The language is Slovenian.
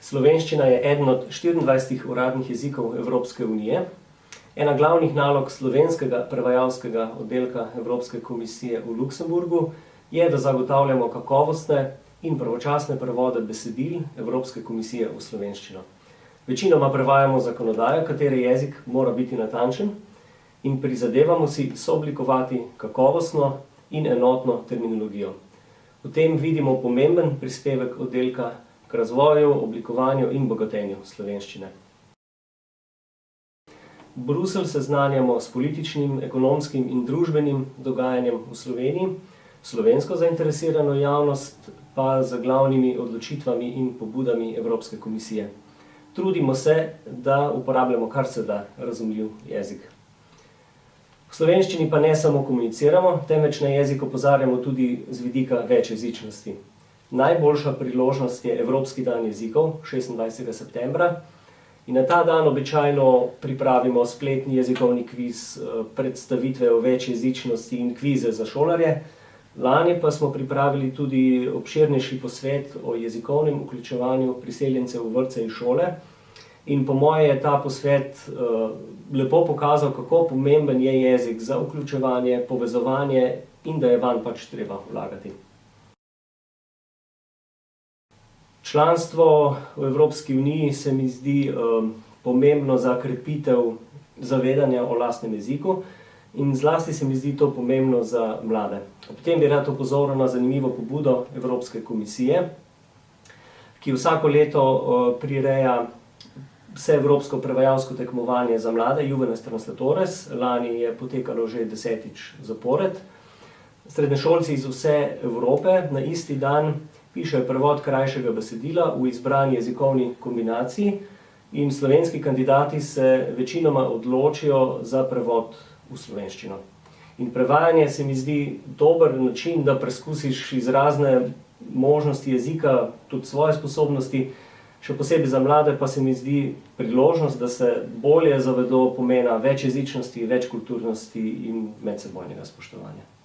Slovenščina je eden od 24 uradnih jezikov Evropske unije. Ena glavnih nalog slovenskega prevajalskega oddelka Evropske komisije v Luksemburgu je, da zagotavljamo kakovostne in pravočasne prevode besedil Evropske komisije v slovenščino. Večinoma prevajamo zakonodajo, katere jezik mora biti natančen, in prizadevamo si sooblikovati kakovostno in enotno terminologijo. V tem vidimo pomemben prispevek oddelka k razvoju, oblikovanju in bogatenju slovenščine. Bruselj seznanjamo s političnim, ekonomskim in družbenim dogajanjem v Sloveniji, slovensko zainteresirano javnost pa z glavnimi odločitvami in pobudami Evropske komisije. Trudimo se, da uporabljamo kar se da razumljiv jezik. V slovenščini pa ne samo komuniciramo, temveč na jezik opozarjamo tudi z vidika večjezičnosti. Najboljša priložnost je Evropski dan jezikov, 26. septembra, in na ta dan običajno pripravimo spletni jezikovni kviz, predstavitve o večjezičnosti in kvize za šolarje. Lani pa smo pripravili tudi obširnejši posvet o jezikovnem vključevanju priseljencev v vrtce in šole. In po moje je ta posvet lepo pokazal, kako pomemben je jezik za vključevanje, povezovanje in da je vanj pač treba vlagati. Članstvo v Evropski uniji se mi zdi pomembno za krepitev zavedanja o lastnem jeziku in zlasti se mi zdi to pomembno za mlade. Ob tem bi rad opozoril na zanimivo pobudo Evropske komisije, ki vsako leto prireja vseevropsko prevajalsko tekmovanje za mlade, Juvenes Translatores. Lani je potekalo že 10. zapored. Srednješolci iz vse Evrope na isti dan pišejo prevod krajšega besedila v izbrani jezikovni kombinaciji in slovenski kandidati se večinoma odločijo za prevod v slovenščino. In prevajanje se mi zdi dober način, da preskusiš izrazne možnosti jezika, tudi svoje sposobnosti, še posebej za mlade pa se mi zdi priložnost, da se bolje zavedo pomena večjezičnosti, večkulturnosti in medsebojnega spoštovanja.